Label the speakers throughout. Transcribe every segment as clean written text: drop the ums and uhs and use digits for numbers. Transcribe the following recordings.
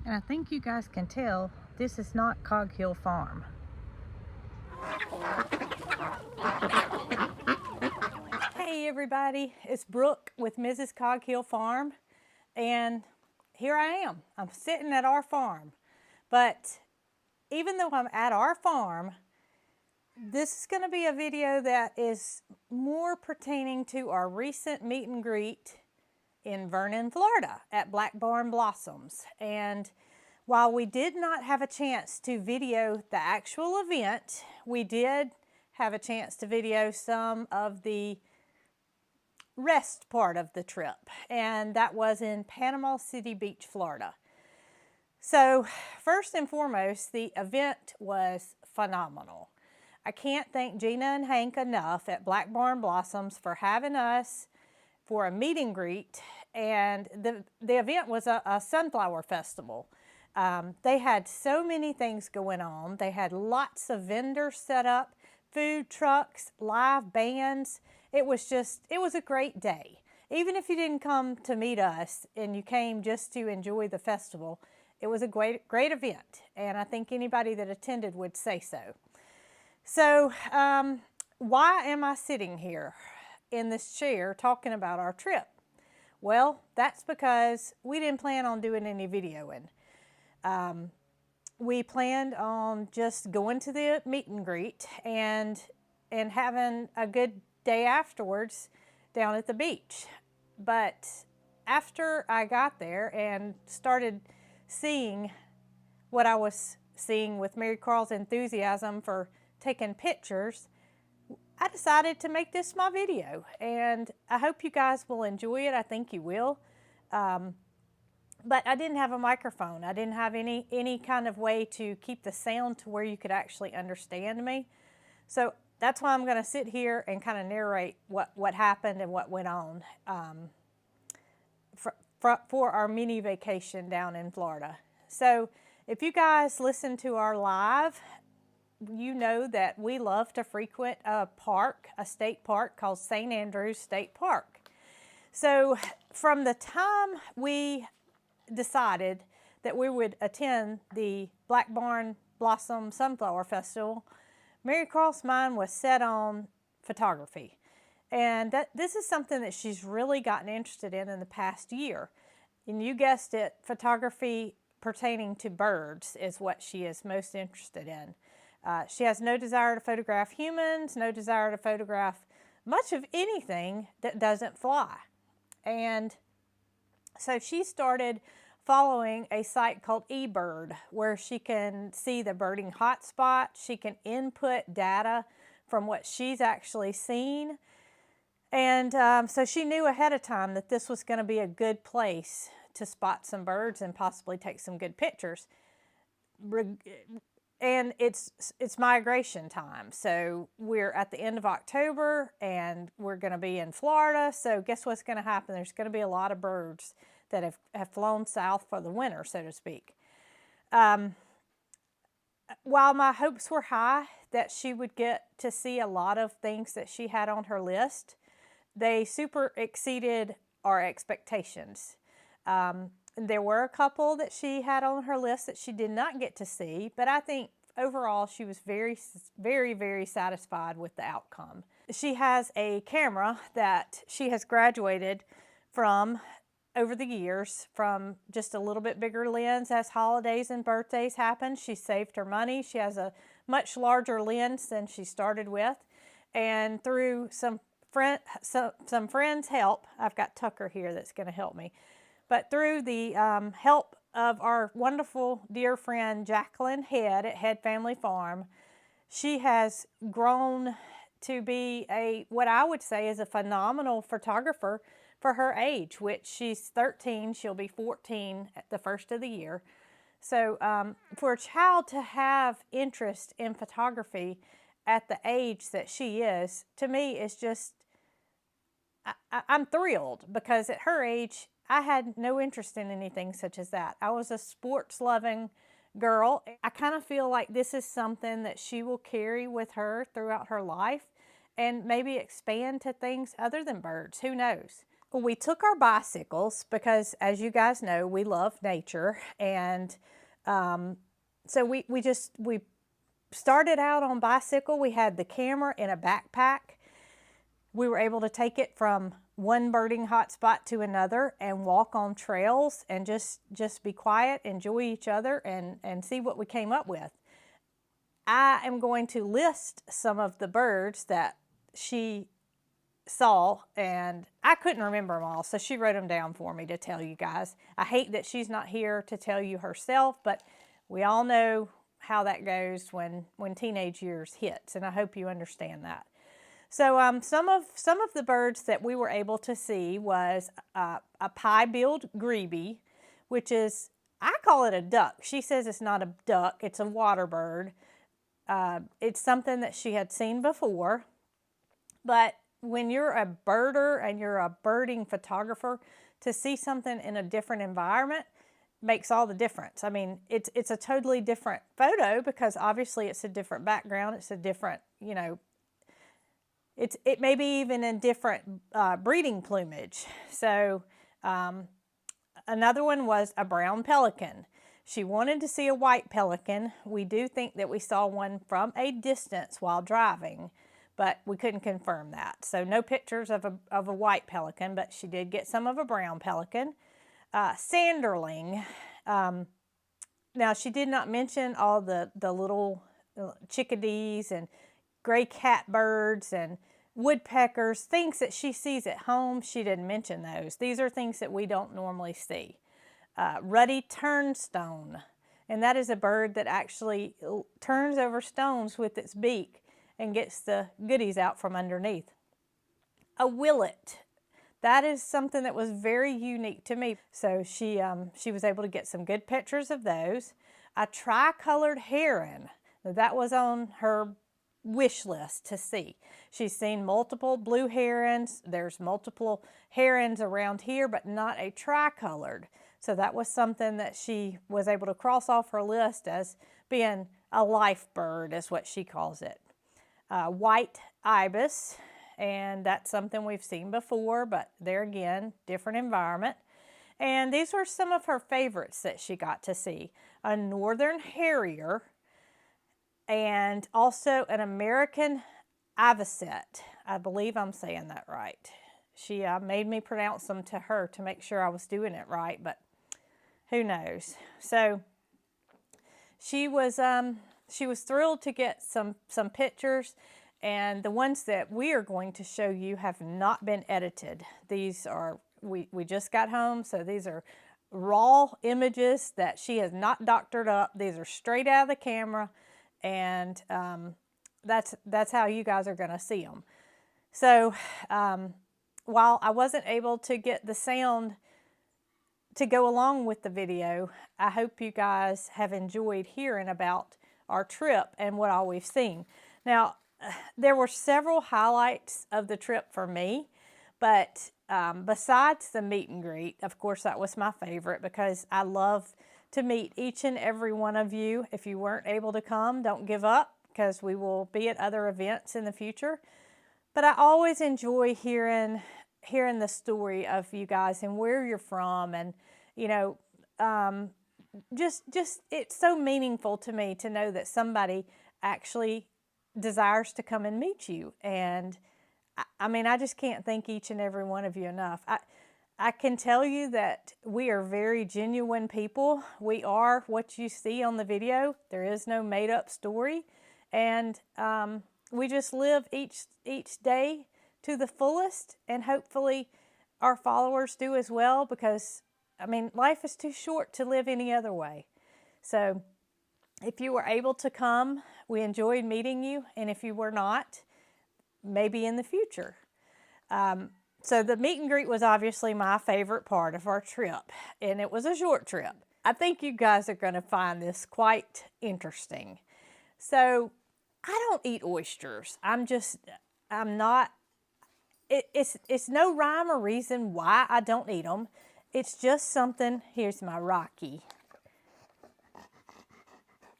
Speaker 1: And I think you guys can tell this is not Cog Hill Farm. Hey everybody, it's Brooke with Mrs. Cog Hill Farm, and here I am. I'm sitting at our farm. But even though I'm at our farm, this is going to be a video that is more pertaining to our recent meet and greet in Vernon, Florida at Black Barn Blossoms. And while we did not have a chance to video the actual event, we did have a chance to video some of the rest part of the trip, and that was in Panama City Beach, Florida. So first and foremost, the event was phenomenal. I can't thank Gina and Hank enough at Black Barn Blossoms for having us for a meet and greet, and the event was a sunflower festival. They had so many things going on. They had lots of vendors set up, food trucks, live bands. It was a great day. Even if you didn't come to meet us and you came just to enjoy the festival, it was a great event, and I think anybody that attended would say so. So why am I sitting here in this chair talking about our trip? Well, that's because we didn't plan on doing any videoing. We planned on just going to the meet and greet and having a good day afterwards down at the beach. But after I got there and started seeing what I was seeing with Marycarl's enthusiasm for taking pictures, I decided to make this my video, and I hope you guys will enjoy it. I think you will. But I didn't have a microphone. I didn't have any kind of way to keep the sound to where you could actually understand me. So that's why I'm going to sit here and kind of narrate what happened and what went on for our mini vacation down in Florida. So if you guys listen to our live, you know that we love to frequent a state park called St. Andrews State Park. So from the time we decided that we would attend the Black Barn Blossom Sunflower Festival, Marycarl's mind was set on photography. And this is something that she's really gotten interested in the past year. And you guessed it, photography pertaining to birds is what she is most interested in. She has no desire to photograph humans, no desire to photograph much of anything that doesn't fly. And so she started following a site called eBird, where she can see the birding hotspot. She can input data from what she's actually seen. And so she knew ahead of time that this was going to be a good place to spot some birds and possibly take some good pictures. And it's migration time. So we're at the end of October and we're going to be in Florida. So guess what's going to happen? There's going to be a lot of birds that have flown south for the winter, so to speak. While my hopes were high that she would get to see a lot of things that she had on her list, they super exceeded our expectations. There were a couple that she had on her list that she did not get to see, but I think overall she was very, very, very satisfied with the outcome. She has a camera that she has graduated from over the years, from just a little bit bigger lens as holidays and birthdays happen. She saved her money. She has a much larger lens than she started with. And through some friends' help, I've got Tucker here that's going to help me. But through the help of our wonderful dear friend Jacqueline Head at Head Family Farm, she has grown to be what I would say is a phenomenal photographer for her age, which she's 13, she'll be 14 at the first of the year. So for a child to have interest in photography at the age that she is, to me is just, I'm thrilled, because at her age, I had no interest in anything such as that. I was a sports-loving girl. I kind of feel like this is something that she will carry with her throughout her life and maybe expand to things other than birds. Who knows? we took our bicycles because, as you guys know, we love nature. And so we started out on bicycle. We had the camera in a backpack. We were able to take it from one birding hotspot to another and walk on trails and just be quiet, enjoy each other, and see what we came up with. I am going to list some of the birds that she saw, and I couldn't remember them all, so she wrote them down for me to tell you guys. I hate that she's not here to tell you herself, but we all know how that goes when teenage years hits, and I hope you understand that. So some of the birds that we were able to see was a pie-billed grebe, which is, I call it a duck. She says it's not a duck, it's a water bird. It's something that she had seen before, but when you're a birder and you're a birding photographer, to see something in a different environment makes all the difference. I mean, it's a totally different photo because obviously it's a different background, it's a different, you know, it may be even in different breeding plumage. So another one was a brown pelican. She wanted to see a white pelican. We do think that we saw one from a distance while driving, but we couldn't confirm that. So no pictures of a white pelican, but she did get some of a brown pelican. Sanderling. Now, she did not mention all the little chickadees and gray catbirds and woodpeckers, things that she sees at home. She didn't mention those. These are things that we don't normally see. Ruddy turnstone, and that is a bird that actually turns over stones with its beak and gets the goodies out from underneath. A willet. That is something that was very unique to me. So she was able to get some good pictures of those. A tricolored heron. That was on her wish list to see. She's seen multiple blue herons. There's multiple herons around here, but not a tricolored. So that was something that she was able to cross off her list as being a life bird, is what she calls it. White ibis, and that's something we've seen before, but there again, different environment. And these were some of her favorites that she got to see. A northern harrier, and also an American avocet. I believe I'm saying that right. She made me pronounce them to her to make sure I was doing it right, but who knows. So she was thrilled to get some pictures, and the ones that we are going to show you have not been edited. These are, we just got home, so these are raw images that she has not doctored up. These are straight out of the camera, and that's how you guys are going to see them. So while I wasn't able to get the sound to go along with the video, I hope you guys have enjoyed hearing about our trip and what all we've seen. Now, there were several highlights of the trip for me, but besides the meet and greet, of course, that was my favorite because I love to meet each and every one of you. If you weren't able to come, don't give up, because we will be at other events in the future. But I always enjoy hearing the story of you guys and where you're from, and you know, just it's so meaningful to me to know that somebody actually desires to come and meet you. And I mean, I just can't thank each and every one of you enough. I can tell you that we are very genuine people. We are what you see on the video. There is no made-up story, and we just live each day to the fullest, and hopefully our followers do as well, because I mean, life is too short to live any other way. So if you were able to come, we enjoyed meeting you, and if you were not, maybe in the future. So the meet and greet was obviously my favorite part of our trip, and it was a short trip. I think you guys are going to find this quite interesting. So I don't eat oysters. I'm not, it's no rhyme or reason why I don't eat them. It's just something, here's my Rocky.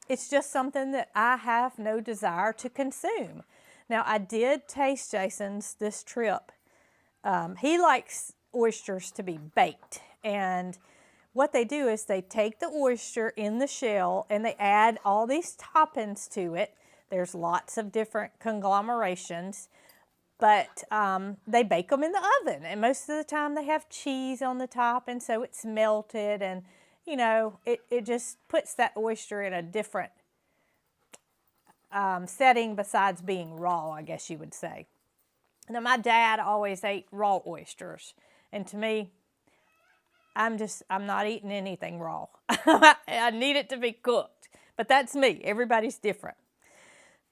Speaker 1: It's just something that I have no desire to consume. Now, I did taste Jason's this trip. He likes oysters to be baked. And what they do is they take the oyster in the shell and they add all these toppings to it. There's lots of different conglomerations, but they bake them in the oven. And most of the time they have cheese on the top, and so it's melted, and you know, it just puts that oyster in a different setting besides being raw, I guess you would say. Now, my dad always ate raw oysters, and to me, I'm not eating anything raw. I need it to be cooked, but that's me. Everybody's different.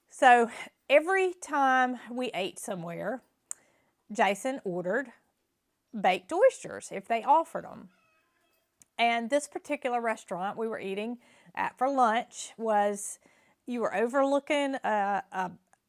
Speaker 1: So every time we ate somewhere, Jason ordered baked oysters if they offered them. And this particular restaurant we were eating at for lunch was, you were overlooking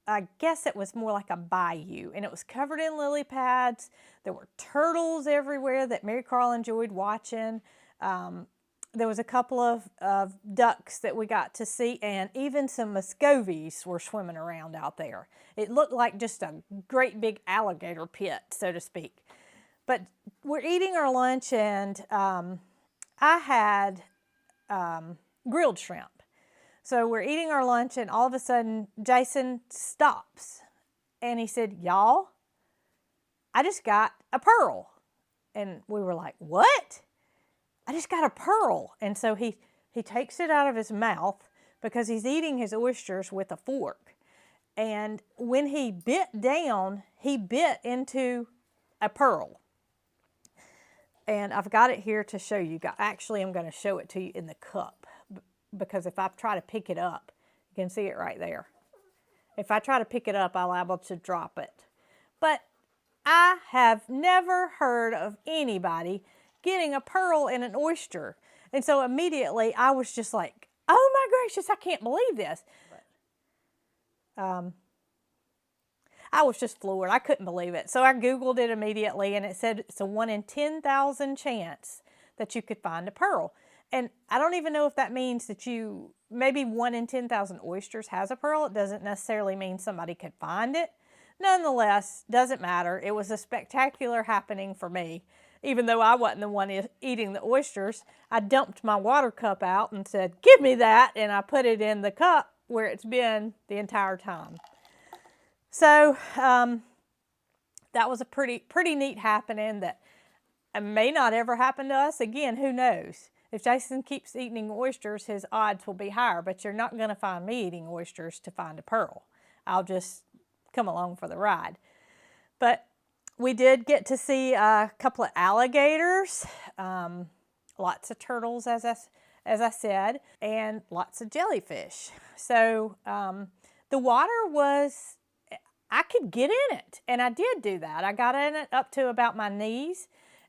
Speaker 1: I guess it was more like a bayou, and it was covered in lily pads. There were turtles everywhere that Marycarl enjoyed watching. There was a couple of ducks that we got to see, and even some Muscovies were swimming around out there. It looked like just a great big alligator pit, so to speak. But we're eating our lunch, and I had grilled shrimp. So we're eating our lunch, and all of a sudden, Jason stops. And he said, "Y'all, I just got a pearl." And we were like, "What?" "I just got a pearl." And so he takes it out of his mouth because he's eating his oysters with a fork. And when he bit down, he bit into a pearl. And I've got it here to show you. Actually, I'm going to show it to you in the cup, because if I try to pick it up, you can see it right there. If I try to pick it up, I'm liable to drop it. But I have never heard of anybody getting a pearl in an oyster. And so immediately I was just like, oh my gracious, I can't believe this. I was just floored. I couldn't believe it. So I Googled it immediately, and it said it's a 1 in 10,000 chance that you could find a pearl. And I don't even know if that means that maybe 1 in 10,000 oysters has a pearl. It doesn't necessarily mean somebody could find it. Nonetheless, doesn't matter. It was a spectacular happening for me. Even though I wasn't the one eating the oysters, I dumped my water cup out and said, "Give me that," and I put it in the cup where it's been the entire time. So that was a pretty neat happening that may not ever happen to us again. Who knows? If Jason keeps eating oysters, his odds will be higher, but you're not going to find me eating oysters to find a pearl. I'll just come along for the ride. But we did get to see a couple of alligators, lots of turtles, as I said, and lots of jellyfish. So the water was, I could get in it, and I did do that. I got in it up to about my knees,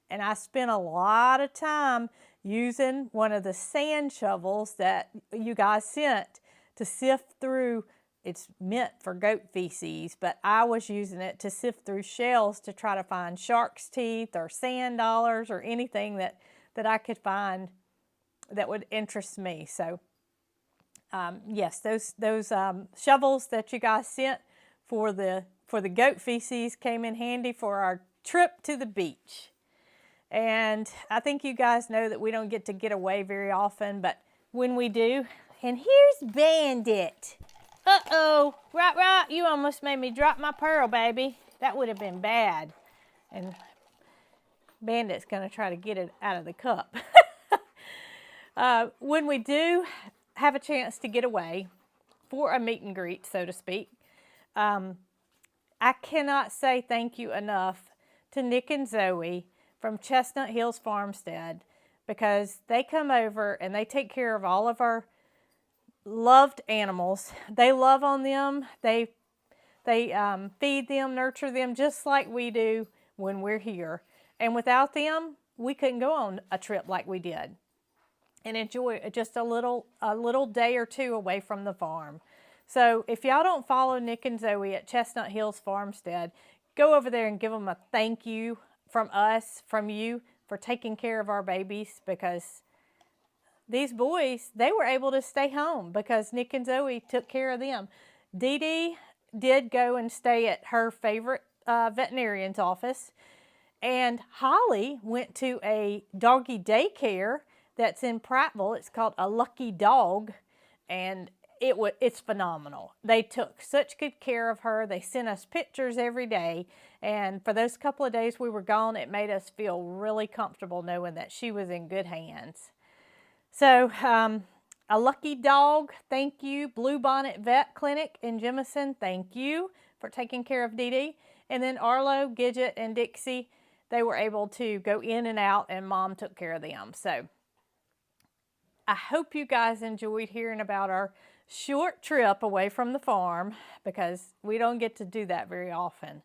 Speaker 1: and I spent a lot of time using one of the sand shovels that you guys sent to sift through. It's meant for goat feces, but I was using it to sift through shells to try to find shark's teeth or sand dollars or anything that I could find that would interest me. So yes, those shovels that you guys sent for the goat feces came in handy for our trip to the beach. And I think you guys know that we don't get to get away very often, but when we do, and here's Bandit. Uh-oh, right, you almost made me drop my pearl, baby. That would have been bad. And Bandit's gonna try to get it out of the cup. When we do have a chance to get away for a meet and greet, so to speak, I cannot say thank you enough to Nick and Zoe from Chestnut Hills Farmstead, because they come over and they take care of all of our loved animals. They love on them. They feed them, nurture them just like we do when we're here. And without them, we couldn't go on a trip like we did and enjoy just a little day or two away from the farm. So if y'all don't follow Nick and Zoe at Chestnut Hills Farmstead, go over there and give them a thank you from us, from you, for taking care of our babies, because these boys, they were able to stay home because Nick and Zoe took care of them. Dee Dee did go and stay at her favorite veterinarian's office, And Holly went to a doggy daycare that's in Prattville. It's called A Lucky Dog, and it's phenomenal. They took such good care of her. They sent us pictures every day, and for those couple of days we were gone, it made us feel really comfortable knowing that she was in good hands. So, A Lucky Dog, thank you. Bluebonnet Vet Clinic in Jemison, thank you for taking care of Dee Dee. And then Arlo, Gidget, and Dixie, they were able to go in and out, and Mom took care of them. So I hope you guys enjoyed hearing about our short trip away from the farm, because we don't get to do that very often.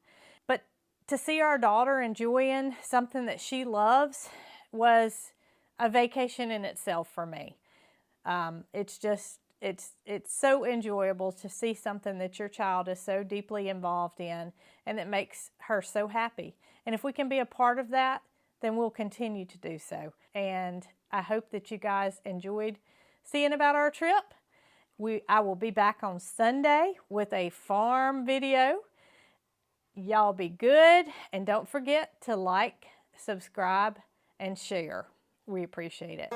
Speaker 1: But to see our daughter enjoying something that she loves was a vacation in itself for me. It's so enjoyable to see something that your child is so deeply involved in, and it makes her so happy. And if we can be a part of that, then we'll continue to do so. And I hope that you guys enjoyed seeing about our trip. I will be back on Sunday with a farm video. Y'all be good, and don't forget to like, subscribe, and share. We appreciate it.